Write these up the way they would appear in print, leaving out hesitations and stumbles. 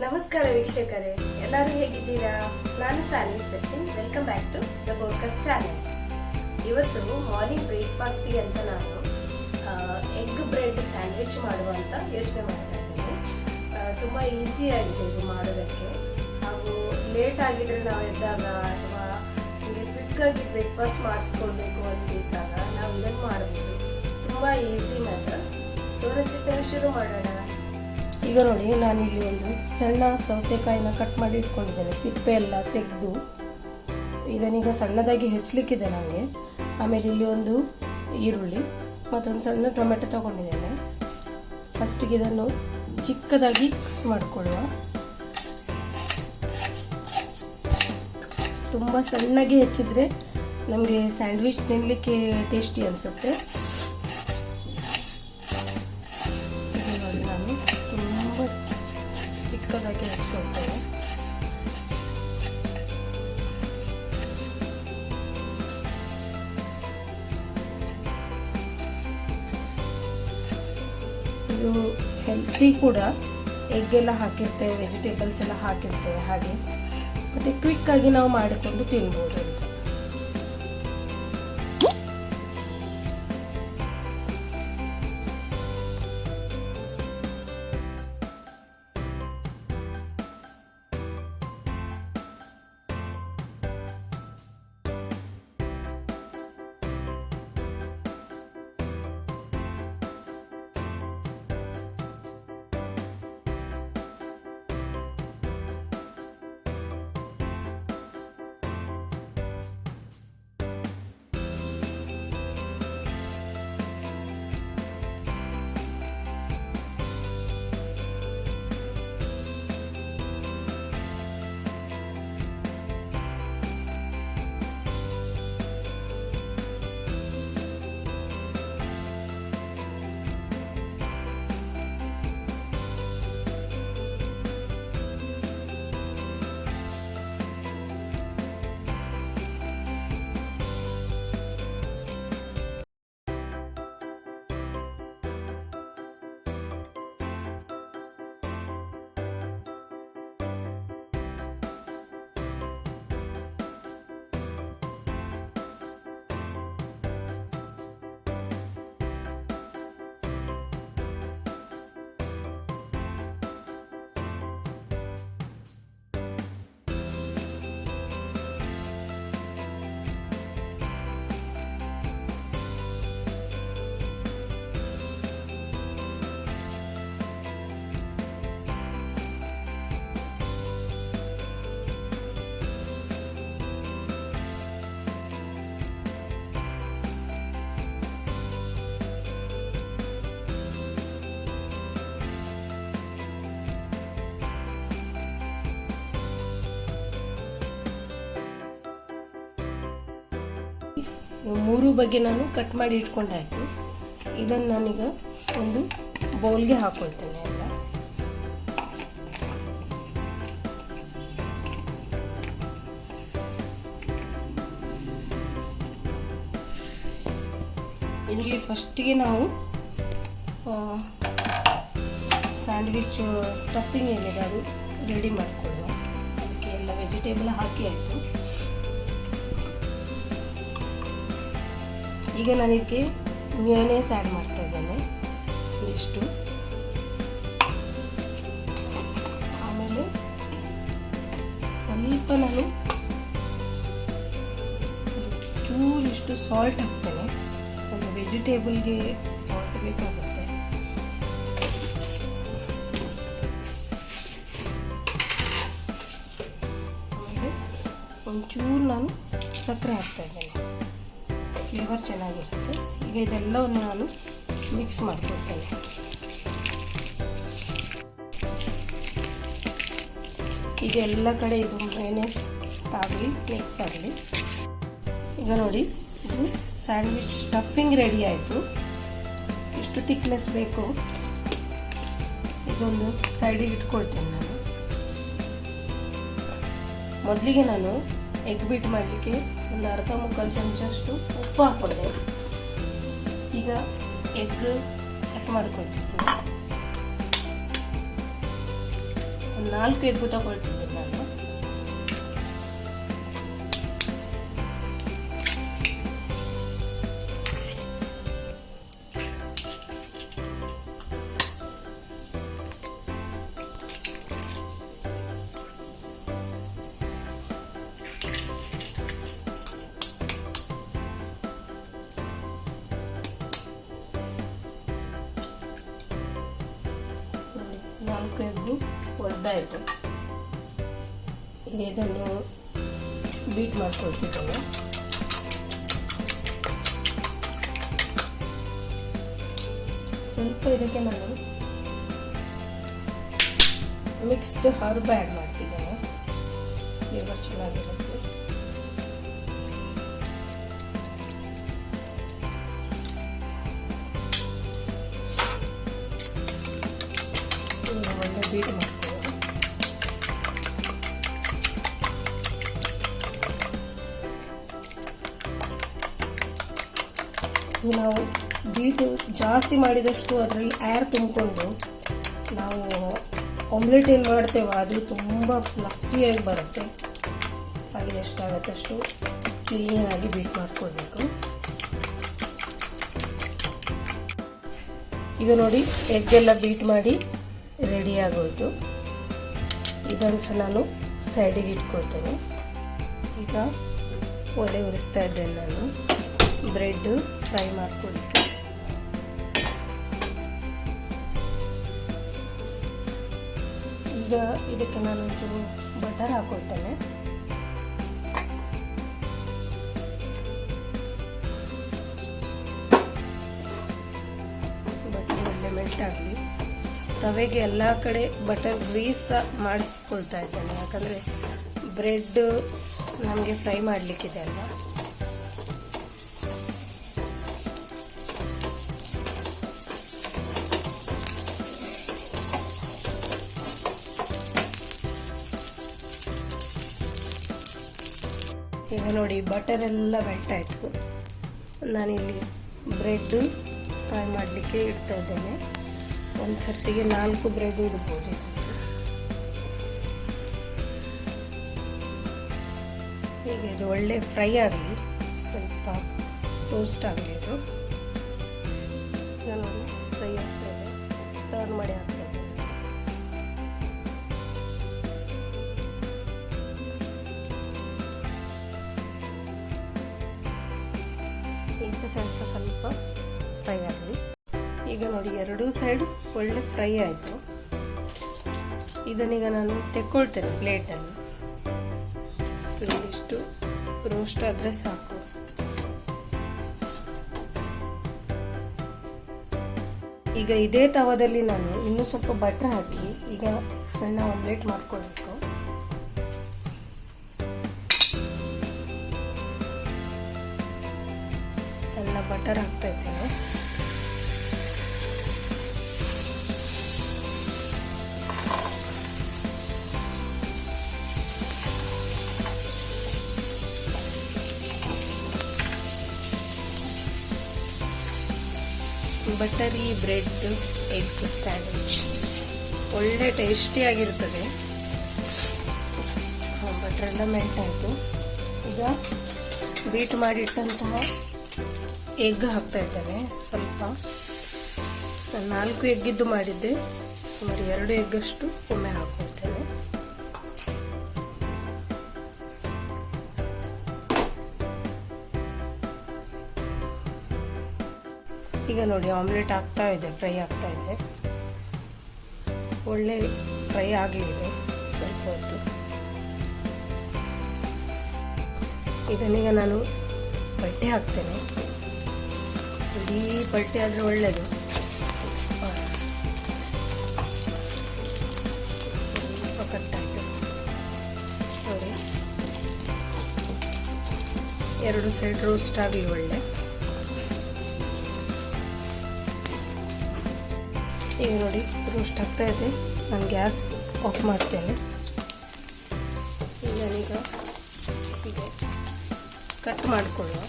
ನಮಸ್ಕಾರ ವೀಕ್ಷಕರೇ, ಎಲ್ಲರೂ ಹೇಗಿದ್ದೀರಾ? ನಾನು Sali Sachin. Welcome back to the Borkars channel. ಇವತ್ತು ಮಾರ್ನಿಂಗ್ ಬ್ರೇಕ್ಫಾಸ್ಟ್ಗೆ ಅಂತ ನಾನು ಎಗ್ ಬ್ರೆಡ್ ಸ್ಯಾಂಡ್ವಿಚ್ ಮಾಡುವಂತ ಯೋಚನೆ ಮಾಡ್ತಾ ಇದ್ದೇನೆ. ತುಂಬಾ ಈಸಿ ಆಗಿದೆ ಇದು ಮಾಡೋದಕ್ಕೆ. ಹಾಗೂ ಲೇಟ್ ಆಗಿದ್ರೆ ನಾವು ಎದ್ದಾಗ ಅಥವಾ ಕ್ವಿಕ್ ಆಗಿ ಬ್ರೇಕ್ಫಾಸ್ಟ್ ಮಾಡಿಸ್ಕೊಳ್ಬೇಕು ಅಂತಿದ್ದಾಗ ನಾವು ಇದನ್ನು ಮಾಡಬಹುದು. ತುಂಬಾ ಈಸಿ ಮೆಥಡ್. ಸೊ ರೆಸಿಪಿಯನ್ನು ಶುರು ಮಾಡೋಣ. ಈಗ ನೋಡಿ, ನಾನಿಲ್ಲಿ ಒಂದು ಸಣ್ಣ ಸೌತೆಕಾಯಿನ ಕಟ್ ಮಾಡಿ ಇಟ್ಕೊಂಡಿದ್ದೇನೆ. ಸಿಪ್ಪೆ ಎಲ್ಲ ತೆಗೆದು ಇದನ್ನೀಗ ಸಣ್ಣದಾಗಿ ಹೆಚ್ಚಲಿಕ್ಕಿದೆ ನನಗೆ. ಆಮೇಲೆ ಇಲ್ಲಿ ಒಂದು ಈರುಳ್ಳಿ ಮತ್ತೊಂದು ಸಣ್ಣ ಟೊಮೆಟೊ ತಗೊಂಡಿದ್ದೇನೆ. ಫಸ್ಟಿಗೆ ಇದನ್ನು ಚಿಕ್ಕದಾಗಿ ಮಾಡಿಕೊಳ್ಳುವ. ತುಂಬ ಸಣ್ಣಗೆ ಹೆಚ್ಚಿದ್ರೆ ನಮಗೆ ಸ್ಯಾಂಡ್ವಿಚ್ ತಿನ್ನಲಿಕ್ಕೆ ಟೇಸ್ಟಿ ಅನಿಸುತ್ತೆ. ನಾನು ತುಂಬ ಚಿಕ್ಕದಾಗಿ ಹೆಚ್ಚಿಕೊಳ್ತೇನೆ. ಇದು ಹೆಲ್ತಿ ಕೂಡ. ಎಗ್ ಎಲ್ಲ ಹಾಕಿರ್ತೇವೆ, ವೆಜಿಟೇಬಲ್ಸ್ ಎಲ್ಲ ಹಾಕಿರ್ತೇವೆ, ಹಾಗೆ ಮತ್ತೆ ಕ್ವಿಕ್ ಆಗಿ ನಾವು ಮಾಡಿಕೊಂಡು ತಿನ್ಬೋದು ಅಂತ. ಮೂರು ಬಗೆ ನಾನು ಕಟ್ ಮಾಡಿ ಇಟ್ಕೊಂಡಾಯ್ತು. ಇದನ್ನು ನಾನೀಗ ಒಂದು ಬೌಲ್ಗೆ ಹಾಕೊಳ್ತೇನೆ. ಎಲ್ಲ ಇಲ್ಲಿ ಫಸ್ಟಿಗೆ ನಾವು ಸ್ಯಾಂಡ್ವಿಚ್ ಸ್ಟಫಿಂಗ್ ಏನಿದೆ ಅದು ರೆಡಿ ಮಾಡಿಕೊಳ್ಳುವ. ಅದಕ್ಕೆ ಎಲ್ಲ ವೆಜಿಟೇಬಲ್ ಹಾಕಿ ಆಯಿತು. ಈಗ ನನಗೆ mayonnaise ಆ್ಯಡ್ ಮಾಡ್ತಾ ಇದ್ದೇನೆ ಇಷ್ಟು. ಆಮೇಲೆ ಸ್ವಲ್ಪ ನಾನು ಚೂರಿಷ್ಟು ಸಾಲ್ಟ್ ಹಾಕ್ತೇನೆ. ಒಂದು ವೆಜಿಟೇಬಲ್ಗೆ ಸಾಲ್ಟ್ ಬೇಕಾಗುತ್ತೆ. ಆಮೇಲೆ ಒಂಚೂರು ನಾನು ಸಕ್ಕರೆ ಹಾಕ್ತಾ ಇದ್ದೇನೆ, ಫ್ಲೇವರ್ ಚೆನ್ನಾಗಿರುತ್ತೆ. ಈಗ ಇದೆಲ್ಲವನ್ನು ನಾನು ಮಿಕ್ಸ್ ಮಾಡ್ಕೊಳ್ತೇನೆ. ಈಗ ಎಲ್ಲ ಕಡೆ ಇದು ಮಯೋನೈಸ್ ಆಗಲಿ ಮಿಕ್ಸ್ ಆಗಲಿ. ಈಗ ನೋಡಿ, ಇದು ಸ್ಯಾಂಡ್ವಿಚ್ ಸ್ಟಫಿಂಗ್ ರೆಡಿ ಆಯಿತು. ಇಷ್ಟು ಥಿಕ್ನೆಸ್ ಬೇಕು. ಇದೊಂದು ಸೈಡಿಗೆ ಇಟ್ಕೊಳ್ತೇನೆ ನಾನು. ಮೊದಲಿಗೆ ನಾನು ಎಗ್ ಬೀಟ್ ಮಾಡಲಿಕ್ಕೆ ಒಂದು ಅರ್ಧ ಮುಕ್ಕಾಲು ಚಮಚಷ್ಟು ಉಪ್ಪು ಹಾಕ್ಕೊಂಡೆ. ಈಗ ಎಗ್ ಕಟ್ ಮಾಡ್ಕೊಳ್ತೀನಿ. 4 ಎಗ್ ತಗೊಳ್ತಿದ್ದೆ ನಾನು. ನಾಲ್ಕು ಎಗ್ಗು ಒಡೆದಾಯಿತು. ಈಗ ಇದನ್ನು ಬೀಟ್ ಮಾಡ್ಕೊಳ್ತಿದ್ದೇನೆ. ಸ್ವಲ್ಪ ಇದಕ್ಕೆ ನಾನು ಮಿಕ್ಸ್ಡ್ ಹರ್ಬ್ ಆ್ಯಡ್ ಮಾಡ್ತಿದ್ದೇನೆ, ಫ್ಲೇವರ್ ಚೆನ್ನಾಗಿರುತ್ತೆ. ಒಳ್ಳೆ ಬೀಟ್ ಮಾಡ್ಕೊಳ್ಳೋದು. ನಾವು ಬೀಟು ಜಾಸ್ತಿ ಮಾಡಿದಷ್ಟು ಅದರಲ್ಲಿ ಏರ್ ತುಂಬಿಕೊಂಡು ನಾವು ಆಮ್ಲೆಟ್ ಏನು ಮಾಡ್ತೇವೆ ಅದು ತುಂಬ ಫ್ಲಫಿಯಾಗಿ ಬರುತ್ತೆ. ಹಾಗೆ ಎಷ್ಟಾಗುತ್ತೆ ಅಷ್ಟು ಕ್ಲೀನಾಗಿ ಬೀಟ್ ಮಾಡ್ಕೊಳ್ಬೇಕು. ಈಗ ನೋಡಿ ಎಗ್ಗೆಲ್ಲ ಬೀಟ್ ಮಾಡಿ ರೆಡಿ ಆಗೋಯ್ತು. ಇದನ್ನು ಸಹ ನಾನು ಸೈಡಿಗೆ ಇಟ್ಕೊಳ್ತೇನೆ. ಈಗ ಒಲೆ ಉರಿಸ್ತಾ ಇದ್ದೇನೆ ನಾನು ಬ್ರೆಡ್ ಫ್ರೈ ಮಾಡ್ಕೊಳ್ಳಿಕ್ಕೆ. ಈಗ ಇದಕ್ಕೆ ನಾನು ಒಂಚೂರು ಬಟರ್ ಹಾಕೊಳ್ತೇನೆ. ಬಟರ್ ಒಳ್ಳೆ ಮೆಲ್ಟ್ ಆಗಲಿ. ತವೆಗೆ ಎಲ್ಲ ಕಡೆ ಬಟರ್ ಗ್ರೀಸ್ ಮಾಡಿಸ್ಕೊಳ್ತಾ ಇದ್ದೇನೆ, ಯಾಕಂದರೆ ಬ್ರೆಡ್ ನಮಗೆ ಫ್ರೈ ಮಾಡಲಿಕ್ಕಿದೆ ಅಲ್ವಾ. ಈಗ ನೋಡಿ ಬಟರ್ ಎಲ್ಲ ಮೆಲ್ಟ್ ಆಯಿತು. ನಾನಿಲ್ಲಿ ಬ್ರೆಡ್ ಫ್ರೈ ಮಾಡಲಿಕ್ಕೆ ಇಡ್ತಾ ಇದ್ದೇನೆ. ಒಂದು ಸರ್ತಿಗೆ 4 ಬ್ರೆಡ್ ಇಡ್ಬೋದು. ಹೀಗೆ ಇದು ಒಳ್ಳೆ ಫ್ರೈ ಆಗಲಿ, ಸ್ವಲ್ಪ ಟೋಸ್ಟ್ ಆಗಲಿ. ಇದು ನೋಡಿ ಫ್ರೈ ಆಗ್ತಾ ಇದೆ, ಟರ್ನ್ ಮಾಡಿ ಹಾಕ್ತಾ ಇದ್ದೇನೆ. ಈಗ ಸ್ವಲ್ಪ ಫ್ರೈ ಆಗಲಿ. ಈಗ ನೋಡಿ ಎರಡೂ ಸೈಡ್ ಒಳ್ಳೆ ಫ್ರೈ ಆಯಿತು. ಇದನ್ನೀಗ ನಾನು ತೆಕ್ಕೊಳ್ತೇನೆ ಪ್ಲೇಟಲ್ಲಿ. ಇಷ್ಟು ರೋಸ್ಟ್ ಆದರೆ ಸಾಕು. ಈಗ ಇದೇ ತವದಲ್ಲಿ ನಾನು ಇನ್ನೂ ಸ್ವಲ್ಪ ಬಟರ್ ಹಾಕಿ ಈಗ ಸಣ್ಣ ಆಮ್ಲೆಟ್ ಮಾಡ್ಕೊಳ್ಬೇಕು. ಸಣ್ಣ ಬಟರ್ ಹಾಕ್ತಾ ಇದ್ದೇನೆ. ಬಟರಿ ಬ್ರೆಡ್ ಎಗ್ ಸ್ಯಾಂಡ್ವಿಚ್ ಒಳ್ಳೆ ಟೇಸ್ಟಿಯಾಗಿರ್ತದೆ. ಬಟರ್ ಎಲ್ಲ ಮೆಲ್ಟ್ ಆಯಿತು. ಈಗ ಬೀಟ್ ಮಾಡಿಟ್ಟಂತಹ ಎಗ್ ಹಾಕ್ತಾ ಇದ್ದೇನೆ. ಸ್ವಲ್ಪ 4 ಎಗ್ಗಿದ್ದು ಮಾಡಿದ್ದೆ, ಸುಮಾರು 2 ಎಗ್ಗಷ್ಟು ಒಮ್ಮೆ ಹಾಕ್ಕೊಳ್ತೇನೆ. ಈಗ ನೋಡಿ ಆಮ್ಲೆಟ್ ಆಗ್ತಾ ಇದೆ, ಫ್ರೈ ಆಗ್ತಾ ಇದೆ. ಒಳ್ಳೆ ಫ್ರೈ ಆಗಲಿ ಇದು ಸ್ವಲ್ಪ ಹೊತ್ತು. ಇದನ್ನೀಗ ನಾನು ಬಟ್ಟೆ ಹಾಕ್ತೇನೆ. ಇಡೀ ಬಟ್ಟೆ ಆದರೆ ಒಳ್ಳೆಯದು. ಸ್ವಲ್ಪ ಕಟ್ಟಾಯಿತು ನೋಡಿ. 2 ಸೈಡ್ ರೋಸ್ಟ್ ಆಗಲಿ ಒಳ್ಳೆ. ಈಗ ನೋಡಿ ರೋಸ್ಟ್ ಆಗ್ತಾ ಇದೆ. ನಾನು ಗ್ಯಾಸ್ ಆಫ್ ಮಾಡ್ತೇನೆ. ನಾನೀಗ ಹೀಗೆ ಕಟ್ ಮಾಡಿಕೊಳ್ಳುವ.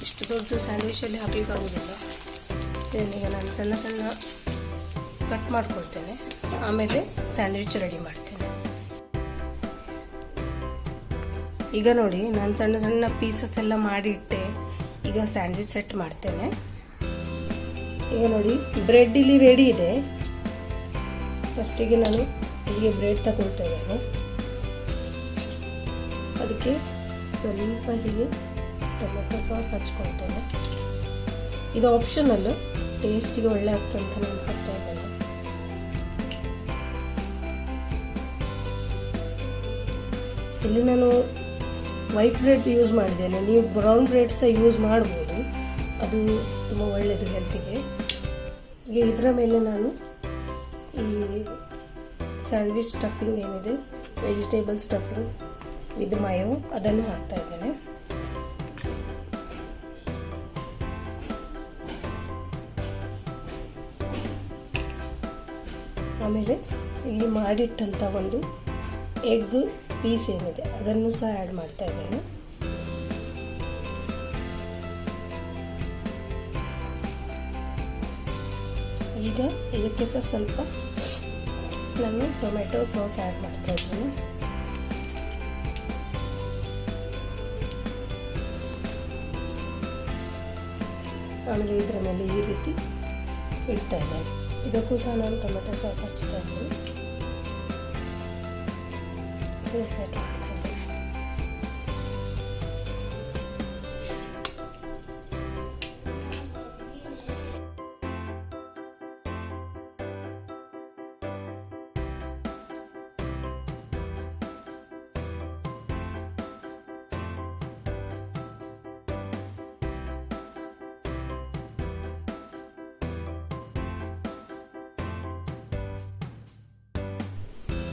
ಇಷ್ಟು ದೊಡ್ಡ ಸ್ಯಾಂಡ್ವಿಚಲ್ಲಿ ಹಾಕಲಿಕ್ಕೆ ಆಗೋದಿಲ್ಲ. ಇದನ್ನೀಗ ನಾನು ಸಣ್ಣ ಸಣ್ಣ ಕಟ್ ಮಾಡ್ಕೊಳ್ತೇನೆ. ಆಮೇಲೆ ಸ್ಯಾಂಡ್ವಿಚ್ ರೆಡಿ ಮಾಡ್ತೇನೆ. ಈಗ ನೋಡಿ ನಾನು ಸಣ್ಣ ಸಣ್ಣ ಪೀಸಸ್ ಎಲ್ಲ ಮಾಡಿ ಇಟ್ಟೆ. ಈಗ ಸ್ಯಾಂಡ್ವಿಚ್ ಸೆಟ್ ಮಾಡ್ತೇನೆ. ಈಗ ನೋಡಿ ಬ್ರೆಡ್ ಇಲ್ಲಿ ರೆಡಿ ಇದೆ. ಫಸ್ಟಿಗೆ ನಾನು ಹೀಗೆ ಬ್ರೆಡ್ ತಗೊಳ್ತಾ ಇದ್ದೇನೆ. ಅದಕ್ಕೆ ಸ್ವಲ್ಪ ಹೀಗೆ ಟೊಮೆಟೊ ಸಾಸ್ ಹಚ್ಕೊಳ್ತೇನೆ. ಇದು ಆಪ್ಷನಲ್, ಟೇಸ್ಟಿಗೆ ಒಳ್ಳೆ ಆಗ್ತಂತ ನಾನು ಹಾಕ್ತಾ ಇದ್ದೇನೆ. ಇಲ್ಲಿ ನಾನು ವೈಟ್ ಬ್ರೆಡ್ ಯೂಸ್ ಮಾಡಿದ್ದೇನೆ. ನೀವು ಬ್ರೌನ್ ಬ್ರೆಡ್ ಸಹ ಯೂಸ್ ಮಾಡ್ಬೋದು, ಅದು ತುಂಬ ಒಳ್ಳೆಯದು ಹೆಲ್ತಿಗೆ. ಈಗ ಇದರ ಮೇಲೆ ನಾನು ಈ ಸ್ಯಾಂಡ್ವಿಚ್ ಸ್ಟಫಿಂಗ್ ಏನಿದೆ, ವೆಜಿಟೇಬಲ್ ಸ್ಟಫಿಂಗ್ ವಿತ್ ಮಾಯೋ, ಅದನ್ನು ಹಾಕ್ತಾ ಇದ್ದೇನೆ. ಆಮೇಲೆ ಇಲ್ಲಿ ಮಾಡಿಟ್ಟಂಥ ಒಂದು ಎಗ್ ಪೀಸ್ ಏನಿದೆ ಅದನ್ನು ಸಹ ಆ್ಯಡ್ ಮಾಡ್ತಾ ಇದ್ದೇನೆ. ಈಗ ಇದಕ್ಕೆ ಸಹ ಸ್ವಲ್ಪ ನಾನು ಟೊಮೆಟೊ ಸಾಸ್ ಆ್ಯಡ್ ಮಾಡ್ತಾ ಇದ್ದೇನೆ. ಆಮೇಲೆ ಇದರ ಮೇಲೆ ಈ ರೀತಿ ಇಡ್ತಾ ಇದ್ದೇನೆ. ಇದಕ್ಕೂ ಸಹ ನಾನು ಟೊಮೆಟೊ ಸಾಸ್ ಹಚ್ತಾ ಇದ್ದೀನಿ. ಸೆಟ್ ಮಾಡ್ತಾ ಇದ್ದೀನಿ.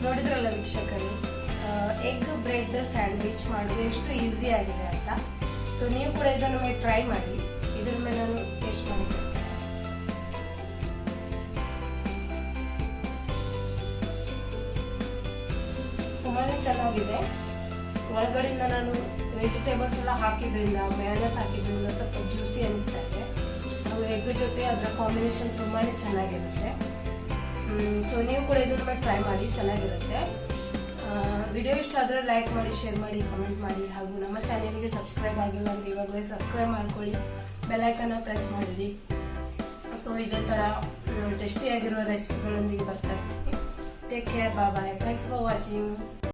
ನೋಡಿದ್ರಲ್ಲ ವೀಕ್ಷಕರೇ, ಎಗ್ ಬ್ರೆಡ್ ಸ್ಯಾಂಡ್ವಿಚ್ ಮಾಡೋದು ಎಷ್ಟು ಈಸಿ ಆಗಿದೆ ಅಂತ. ಸೊ ನೀವು ಕೂಡ ಇದನ್ನು ಮೇಲೆ ಟ್ರೈ ಮಾಡಿ. ಇದರ ಮೇಲೆ ನಾನು ಟೇಸ್ಟ್ ಮಾಡಿದ್ದೇನೆ. ತುಂಬಾನೇ ಚೆನ್ನಾಗಿದೆ. ಒಳಗಡೆಯಿಂದ ನಾನು ವೆಜಿಟೇಬಲ್ಸ್ ಎಲ್ಲ ಹಾಕಿದ್ರಿಂದ, mayonnaise ಹಾಕಿದ್ರಿಂದ ಸ್ವಲ್ಪ ಜ್ಯೂಸಿ ಅನಿಸ್ತಾ ಇದೆ. ನಾವು ಎಗ್ ಜೊತೆ ಅದರ ಕಾಂಬಿನೇಷನ್ ತುಂಬಾನೇ ಚೆನ್ನಾಗಿರುತ್ತೆ. ಸೊ ನೀವು ಕೂಡ ಇದನ್ನ ಮೇಲೆ ಟ್ರೈ ಮಾಡಿ, ಚೆನ್ನಾಗಿರುತ್ತೆ. ವಿಡಿಯೋ ಇಷ್ಟ ಆದರೆ ಲೈಕ್ ಮಾಡಿ, ಶೇರ್ ಮಾಡಿ, ಕಮೆಂಟ್ ಮಾಡಿ. ಹಾಗೂ ನಮ್ಮ ಚಾನೆಲ್ಗೆ ಸಬ್ಸ್ಕ್ರೈಬ್ ಆಗಿಲ್ಲ ಅಂದರೆ ಇವಾಗಲೇ ಸಬ್ಸ್ಕ್ರೈಬ್ ಮಾಡ್ಕೊಳ್ಳಿ, ಬೆಲ್ ಐಕನ್ನ ಪ್ರೆಸ್ ಮಾಡಿರಿ. ಸೊ ಇದೇ ಥರ ಟೇಸ್ಟಿಯಾಗಿರುವ ರೆಸಿಪಿಗಳೊಂದಿಗೆ ಬರ್ತಾ ಇರ್ತೀನಿ. Take care, bye. Thank you for watching.